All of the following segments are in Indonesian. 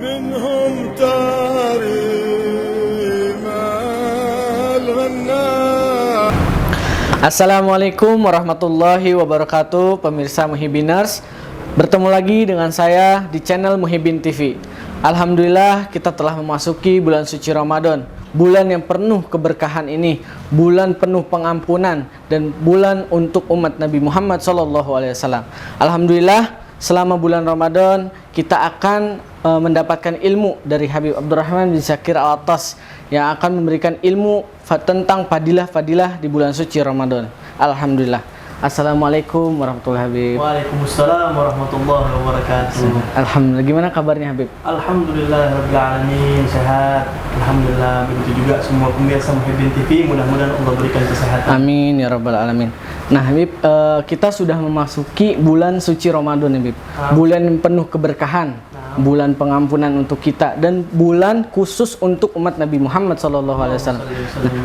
منهم تاريم الغناء. Assalamualaikum warahmatullahi wabarakatuh, pemirsa Muhibbiners. Bertemu lagi dengan saya di channel Muhibbin TV. Alhamdulillah kita telah memasuki bulan suci Ramadan, bulan yang penuh keberkahan ini, bulan penuh pengampunan dan bulan untuk umat Nabi Muhammad SAW. Alhamdulillah selama bulan Ramadan kita akan mendapatkan ilmu dari Habib Abdurrahman bin Syakir Al-Attas yang akan memberikan ilmu tentang fadilah-fadilah di bulan suci Ramadan. Alhamdulillah. Assalamualaikum warahmatullahi wabarakatuh. Waalaikumsalam warahmatullahi wabarakatuh. Alhamdulillah. Gimana kabarnya Habib? Alhamdulillah rabbil alamin, sehat. Alhamdulillah, begitu juga semua pemirsa Muhibbin TV, mudah-mudahan Allah berikan kesehatan. Amin ya rabbal alamin. Nah Habib, kita sudah memasuki bulan suci Ramadan Habib. Bulan yang penuh keberkahan, bulan pengampunan untuk kita dan bulan khusus untuk umat Nabi Muhammad SAW.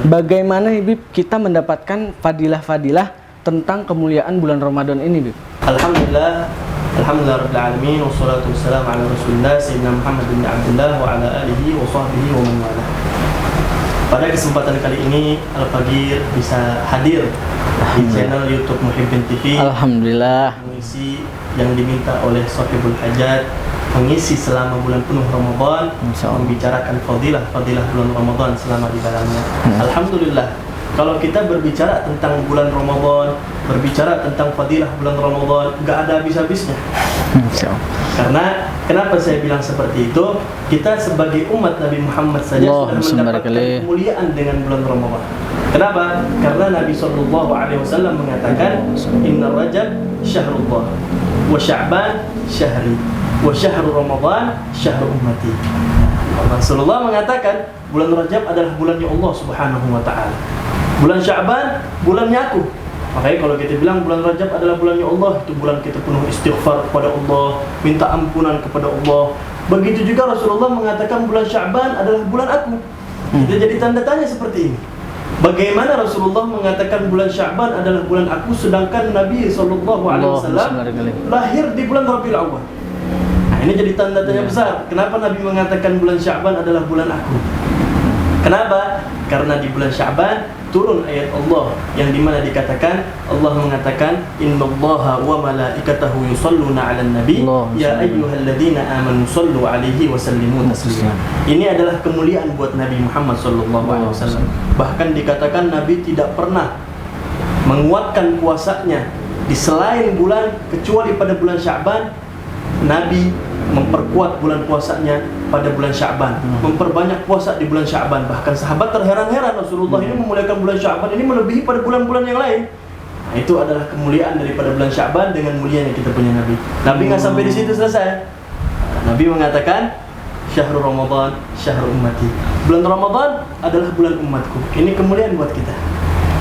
Bagaimana Habib kita mendapatkan fadilah-fadilah tentang kemuliaan bulan Ramadan ini, Bib? Alhamdulillah, alhamdulillah rabbil alamin, wassalatu wassalamu ala Rasulillah sayyidina Muhammad bin Abdullah wa ala alihi wa sahbihi wa man wala. Pada kesempatan kali ini Al-Fagir bisa hadir di channel YouTube Muhibbin TV. Alhamdulillah. Mengisi yang diminta oleh Sahibul Hajat, mengisi selama bulan penuh Ramadan, membicarakan fadilah bulan Ramadan selama di dalamnya. Alhamdulillah. Kalau kita berbicara tentang bulan Ramadan, berbicara tentang fadilah bulan Ramadan, nggak ada habis-habisnya. Karena kenapa saya bilang seperti itu? Kita sebagai umat Nabi Muhammad saja sudah mendapatkan kemuliaan dengan bulan Ramadan. Kenapa? Karena Nabi SAW mengatakan, Inna Rajab syahrullah, wa Sya'ban syahri, wa syahru Ramadan syahru ummati. Rasulullah mengatakan bulan Rajab adalah bulannya Allah Subhanahu wa Ta'ala. Bulan Sya'ban bulannya aku. Makanya kalau kita bilang bulan Rajab adalah bulannya Allah, itu bulan kita penuh istighfar kepada Allah, minta ampunan kepada Allah. Begitu juga Rasulullah mengatakan bulan Sya'ban adalah bulan aku. Kita jadi tanda tanya seperti ini. Bagaimana Rasulullah mengatakan bulan Sya'ban adalah bulan aku, sedangkan Nabi SAW lahir di bulan Rabiul Awwal. Nah, ini jadi tanda tanya besar. Kenapa Nabi mengatakan bulan Sya'ban adalah bulan aku? Kenapa? Karena di bulan Sya'ban turun ayat Allah yang dimana dikatakan, Allah mengatakan, Innallaha wa malaikatahu yusalluna 'alan nabi ya ayyuhalladzina amanu sallu 'alaihi wa sallimu taslima. Ini adalah kemuliaan buat Nabi Muhammad sallallahu alaihi wasallam. Bahkan dikatakan Nabi tidak pernah menguatkan puasanya di selain bulan, kecuali pada bulan Sya'ban. Nabi memperkuat bulan puasanya pada bulan Sya'ban, memperbanyak puasa di bulan Sya'ban. Bahkan sahabat terheran-heran, Rasulullah ini memuliakan bulan Sya'ban ini melebihi pada bulan-bulan yang lain. Nah, itu adalah kemuliaan daripada bulan Sya'ban dengan mulianya kita punya Nabi. Nabi nggak sampai di situ selesai. Nabi mengatakan, Syahrul Ramadan, Syahrul Ummati. Bulan Ramadan adalah bulan umatku. Ini kemuliaan buat kita.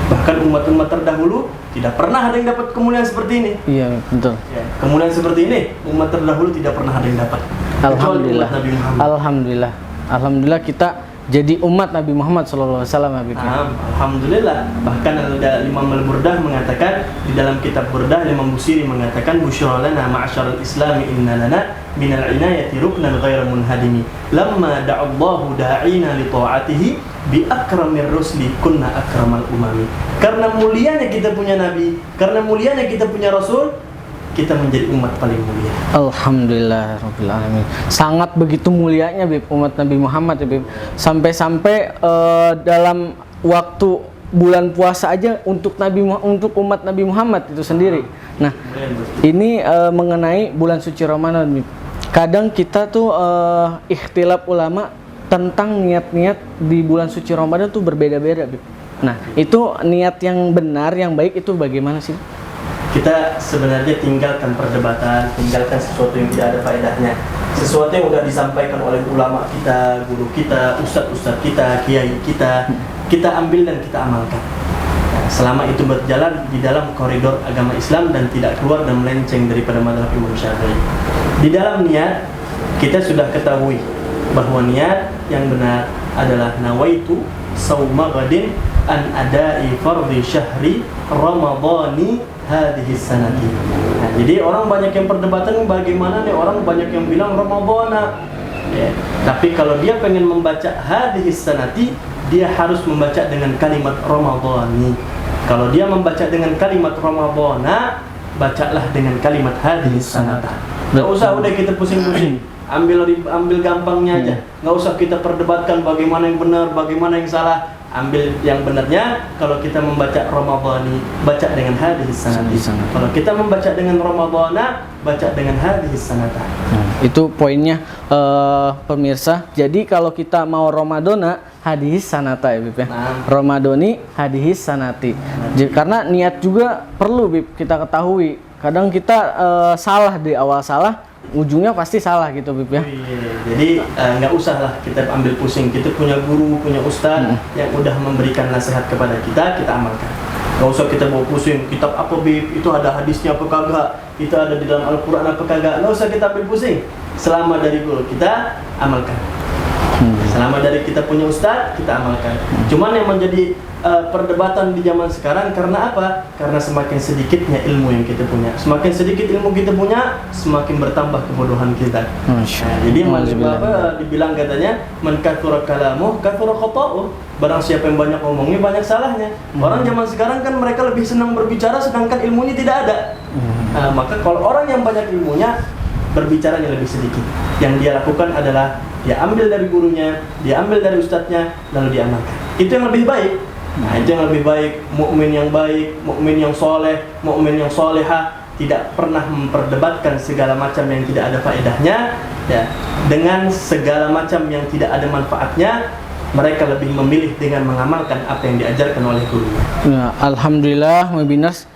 Bahkan umat-umat terdahulu tidak pernah ada yang dapat kemuliaan seperti ini. Iya, betul. Ya, kemuliaan seperti ini umat terdahulu tidak pernah ada yang dapat. Alhamdulillah. Nabi Muhammad. Alhamdulillah. Alhamdulillah kita jadi umat Nabi Muhammad SAW. Alhamdulillah. Bahkan ada Imam Al-Burdah mengatakan di dalam kitab Burdah, Imam Busiri mengatakan, Busyra lana ma'asyaral islami inna lana minal inayati ruknan ghaira munhadimi lamma da'allahu da'ina li ta'atihi bi akramir rusli kunna akramal umami. Karena mulianya kita punya Nabi, karena mulianya kita punya Rasul, kita menjadi umat paling mulia. Alhamdulillah rabbil alamin. Sangat begitu mulianya Bib umat Nabi Muhammad ya Bib. Sampai-sampai dalam waktu bulan puasa aja untuk umat Nabi Muhammad itu sendiri. Nah, ini mengenai bulan suci Ramadan Bib. Kadang kita tuh ikhtilaf ulama tentang niat-niat di bulan suci Ramadan tuh berbeda-beda Bib. Nah, itu niat yang benar, yang baik itu bagaimana sih? Kita sebenarnya tinggalkan perdebatan, tinggalkan sesuatu yang tidak ada faedahnya. Sesuatu yang sudah disampaikan oleh ulama kita, guru kita, ustadz-ustadz kita, kiai kita, kita ambil dan kita amalkan. Nah, selama itu berjalan di dalam koridor agama Islam dan tidak keluar dan melenceng daripada mazhab Imam Syafi'i. Di dalam niat, kita sudah ketahui bahwa niat yang benar adalah nawaitu sauma ghadin an adai fardhi syahri ramadhani hadhihi sanati. Nah, jadi orang banyak yang perdebatan bagaimana nih, orang banyak yang bilang Ramadhana Ya. Tapi kalau dia pengen membaca hadhis sanati, dia harus membaca dengan kalimat Ramadhani. Kalau dia membaca dengan kalimat Ramadhana, bacalah dengan kalimat hadhis sanata. Nggak usah udah kita pusing-pusing. Ambil gampangnya aja. Nggak usah kita perdebatkan bagaimana yang benar, bagaimana yang salah. Ambil yang benarnya. Kalau kita membaca Ramadhani, baca dengan hadhis sanati. Kalau kita membaca dengan Ramadhana, baca dengan hadhis sanata. Itu poinnya pemirsa. Jadi kalau kita mau Ramadhana, hadhis sanata ya Bib ya. Ramadhani hadhis sanati. Karena niat juga perlu Bib kita ketahui. Kadang kita salah di awal salah, ujungnya pasti salah gitu Bib ya. Jadi nggak usah lah kita ambil pusing. Kita punya guru, punya ustaz yang udah memberikan nasihat kepada kita amalkan. Nggak usah kita bawa pusing, kitab apa Bib, itu ada hadisnya apa kagak, itu ada di dalam Al-Quran apa kagak. Nggak usah kita ambil pusing. Selama dari guru kita amalkan. Selama dari kita punya ustaz, kita amalkan. Cuman yang menjadi perdebatan di zaman sekarang karena apa? Karena semakin sedikitnya ilmu yang kita punya. Semakin sedikit ilmu kita punya, semakin bertambah kebodohan kita. Nah, jadi dibilang katanya, man kathura kalamuh kathura khata'uh. Barang siapa yang banyak ngomongnya, banyak salahnya. Orang zaman sekarang kan mereka lebih senang berbicara sedangkan ilmunya tidak ada. Maka kalau orang yang banyak ilmunya, berbicaranya lebih sedikit. Yang dia lakukan adalah dia ambil dari gurunya, dia ambil dari ustadznya, lalu diamalkan. Itu yang lebih baik. Nah, itu yang lebih baik. Mukmin yang baik, mukmin yang soleh, mukmin yang solehah, tidak pernah memperdebatkan segala macam yang tidak ada faedahnya, ya, dengan segala macam yang tidak ada manfaatnya. Mereka lebih memilih dengan mengamalkan apa yang diajarkan oleh gurunya. Nah, alhamdulillah, webinars.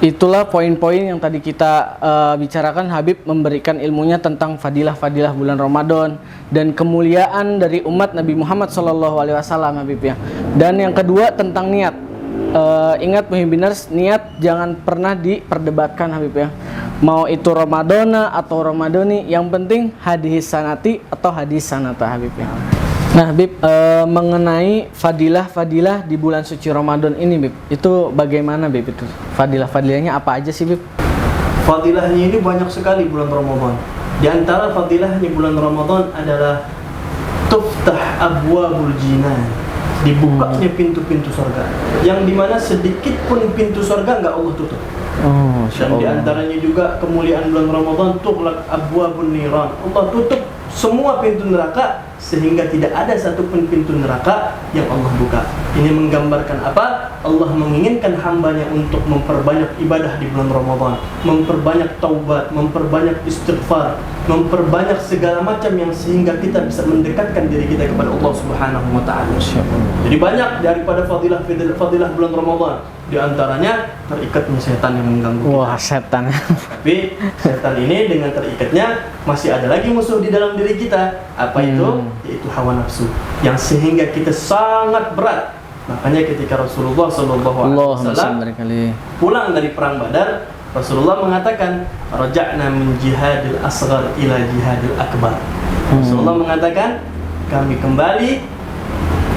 Itulah poin-poin yang tadi kita bicarakan. Habib memberikan ilmunya tentang fadilah-fadilah bulan Ramadan dan kemuliaan dari umat Nabi Muhammad SAW, Habib ya. Dan yang kedua tentang niat. Ingat Muhibbiners, niat jangan pernah diperdebatkan Habib ya. Mau itu Ramadana atau Ramadhani, yang penting hadis sanati atau hadis sanata Habib ya. Nah Bib, mengenai fadilah-fadilah di bulan suci Ramadan ini Bib, itu bagaimana Bib itu? Fadilah-fadilahnya apa aja sih Bib? Fadilahnya ini banyak sekali bulan Ramadan. Di antara fadilahnya bulan Ramadan adalah tuftah abwabul jinan, dibukanya pintu-pintu surga, yang dimana sedikit pun pintu surga nggak Allah tutup. Dan di antaranya juga kemuliaan bulan Ramadan, tughlaq abwabun niran, Allah tutup semua pintu neraka sehingga tidak ada satupun pintu neraka yang Allah buka. Ini menggambarkan apa? Allah menginginkan hambanya untuk memperbanyak ibadah di bulan Ramadan, memperbanyak taubat, memperbanyak istighfar, memperbanyak segala macam yang sehingga kita bisa mendekatkan diri kita kepada Allah Subhanahu wa taala. Jadi banyak daripada fadilah bulan Ramadan. Di antaranya terikatnya setan yang mengganggu kita. Wah, setan. Tapi setan ini dengan terikatnya masih ada lagi musuh di dalam diri kita. Apa itu? Yaitu hawa nafsu, yang sehingga kita sangat berat. Makanya ketika Rasulullah SAW pulang dari perang Badar, Rasulullah mengatakan, raja'na min jihadil asghar ila jihadil akbar. Rasulullah mengatakan, kami kembali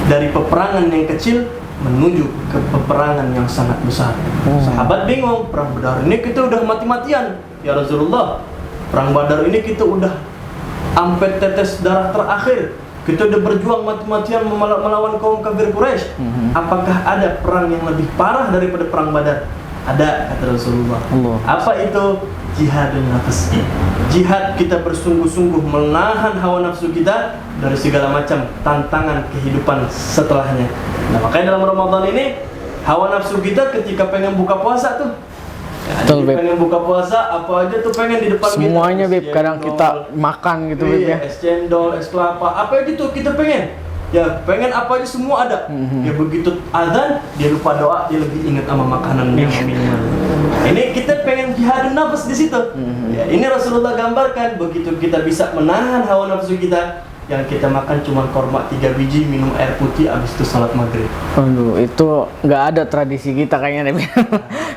dari peperangan yang kecil menuju ke peperangan yang sangat besar. Sahabat bingung, perang Badar ini kita udah mati-matian ya Rasulullah. Perang Badar ini kita udah sampai tetes darah terakhir, kita udah berjuang mati-matian melawan kaum kafir Quraisy. Apakah ada perang yang lebih parah daripada perang Badar? Ada, kata Rasulullah. Apa itu? Jihadun nafs. Jihad kita bersungguh-sungguh menahan hawa nafsu kita dari segala macam tantangan kehidupan setelahnya. Nah, makanya dalam Ramadan ini hawa nafsu kita ketika pengen buka puasa tuh, pengen buka puasa apa aja tuh pengen di depan semuanya kita. Beb, kadang kita makan gitu Beb ya. Es cendol, es kelapa, apa aja tuh kita pengen. Ya pengen apa aja semua ada. Ya begitu azan dia lupa doa, dia lebih ingat sama makanan yang minuman. Ini kita pengen jihadun nafs di situ. Ya, ini Rasulullah gambarkan begitu kita bisa menahan hawa nafsu kita, yang kita makan cuma korma 3 biji, minum air putih, abis itu salat maghrib. Aduh, itu nggak ada tradisi kita kayaknya Beb.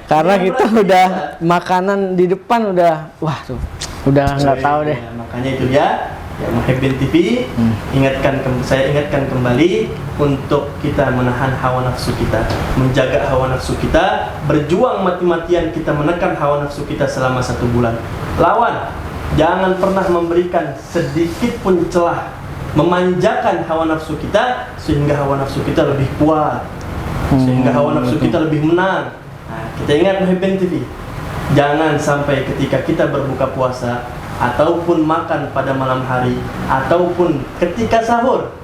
Karena kita udah makanan di depan udah, wah tuh, udah nggak tahu deh. Ya, makanya itu dia. Ya, Muhibbin TV, saya ingatkan kembali untuk kita menahan hawa nafsu kita, menjaga hawa nafsu kita, berjuang mati-matian kita menekan hawa nafsu kita selama 1 bulan. Lawan Jangan pernah memberikan sedikit pun celah, memanjakan hawa nafsu kita sehingga hawa nafsu kita lebih kuat, sehingga hawa nafsu kita lebih menang. Nah, kita ingat Muhibbin TV, jangan sampai ketika kita berbuka puasa ataupun makan pada malam hari ataupun ketika sahur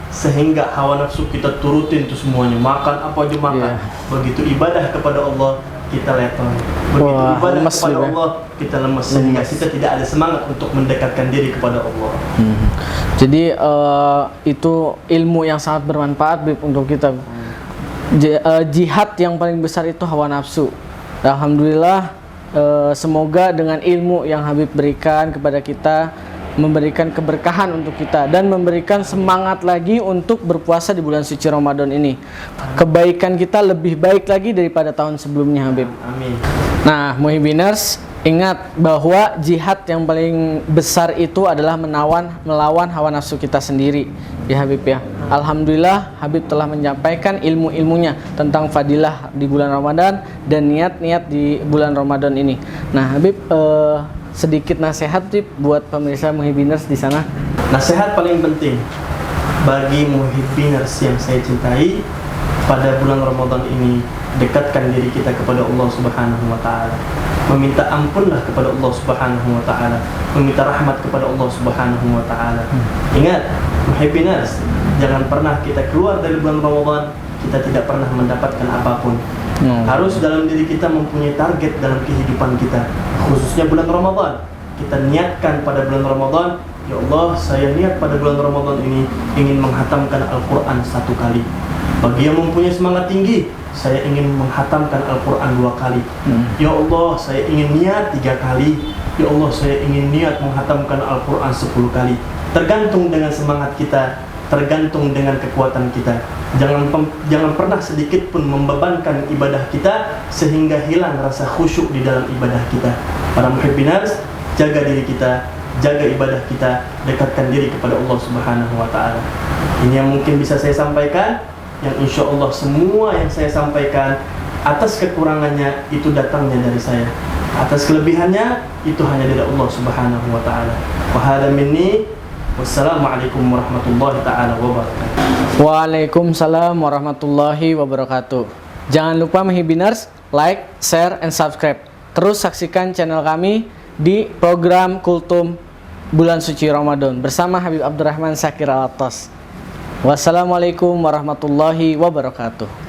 sehingga hawa nafsu kita turutin tuh semuanya, makan apa aja makan. Begitu ibadah kepada Allah kita letoy, begitu ibadah kepada Allah kita lemes, sehingga kita tidak ada semangat untuk mendekatkan diri kepada Allah. Jadi itu ilmu yang sangat bermanfaat Bib, untuk kita. Jihad yang paling besar itu hawa nafsu. Alhamdulillah, semoga dengan ilmu yang Habib berikan kepada kita memberikan keberkahan untuk kita dan memberikan semangat lagi untuk berpuasa di bulan suci Ramadan ini. Kebaikan kita lebih baik lagi daripada tahun sebelumnya, Habib. Amin. Nah, Muhibbiners, ingat bahwa jihad yang paling besar itu adalah melawan hawa nafsu kita sendiri, ya Habib ya. Alhamdulillah, Habib telah menyampaikan ilmu-ilmunya tentang fadilah di bulan Ramadan dan niat-niat di bulan Ramadan ini. Nah, Habib, sedikit nasihat Tip buat pemirsa Muhibbiners di sana. Nasihat paling penting bagi Muhibbiners yang saya cintai pada bulan Ramadan ini, dekatkan diri kita kepada Allah Subhanahu wa taala. Meminta ampunlah kepada Allah Subhanahu wa taala, meminta rahmat kepada Allah Subhanahu wa taala. Ingat, Muhibbiners, jangan pernah kita keluar dari bulan Ramadan kita tidak pernah mendapatkan apapun. Harus dalam diri kita mempunyai target dalam kehidupan kita, khususnya bulan Ramadan. Kita niatkan pada bulan Ramadan, ya Allah, saya niat pada bulan Ramadan ini ingin menghatamkan Al-Quran 1 kali. Bagi yang mempunyai semangat tinggi, saya ingin menghatamkan Al-Quran 2 kali. Ya Allah, saya ingin niat 3 kali. Ya Allah, saya ingin niat menghatamkan Al-Quran 10 kali. Tergantung dengan semangat kita, tergantung dengan kekuatan kita. Jangan pernah sedikit pun membebankan ibadah kita sehingga hilang rasa khusyuk di dalam ibadah kita. Para Muhibbiners, jaga diri kita, jaga ibadah kita, dekatkan diri kepada Allah Subhanahu wa taala. Ini yang mungkin bisa saya sampaikan, yang insya Allah semua yang saya sampaikan atas kekurangannya itu datangnya dari saya, atas kelebihannya itu hanya dari Allah Subhanahu wa taala. Wa hadza minni. Wassalamualaikum warahmatullahi ta'ala wabarakatuh. Waalaikumsalam warahmatullahi wabarakatuh. Jangan lupa Muhibbiners, like, share, and subscribe. Terus saksikan channel kami di program Kultum Bulan Suci Ramadan bersama Habib Abdurrahman Syakir Al-Atas. Wassalamualaikum warahmatullahi wabarakatuh.